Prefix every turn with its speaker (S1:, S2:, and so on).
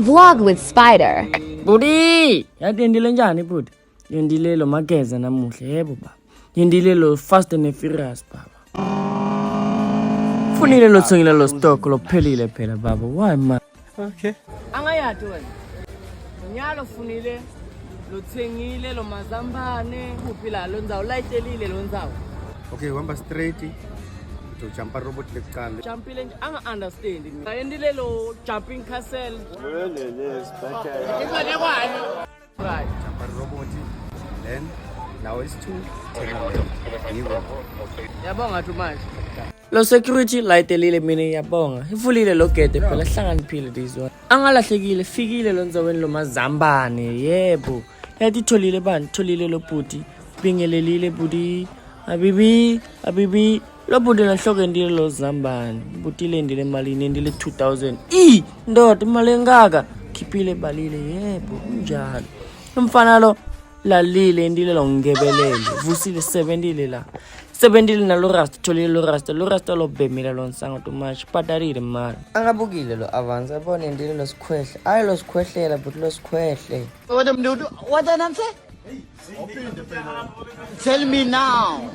S1: Vlog with Spider.
S2: Bhuti, yatendile njani bhuti? Yendile lo mageza namuhle yebo baba. Yendile lo Fast and Furious baba. Funile lo tsengile lo stock lo phelile phela baba. Why man?
S3: Okay.
S2: Angayati wena. Nyalo funile lo tsengile lo mazambane kuphi la lo ndzawo layitelile lo ndzawo.
S3: Okay, uhamba straight to jump robot lekuqala.
S2: Jumpile nje anga understand. Yendile lo jumping castle. Right.
S3: Jump robot. Then now it's 2.
S2: Yabonga too much. Lo security layitelile mina yabonga. Ifulile lo gate phela hlakaniphile this one. Angalahlekile fikile lo ndzaweni lo mazambane yebo. Yatitholile bani tholile lo bhuti. Bingelelile bhuti. Abibi lo bhuti nahloko ndile lo zambane. Bhuti lendile imali endile 2000. Ndoda imali engaka khiphile balile yebo kunjalo. Umfana lo lalile ndile lo ngebelele vusile 70 la 70 na lo rasta tholile lo rasta lo bemile lo nsango too much patarile mali angabukile lo avance abone ndile lo sikhwehle ayi lo sikhwehlela but lo sikhwehle
S4: What the name say? Tell me now.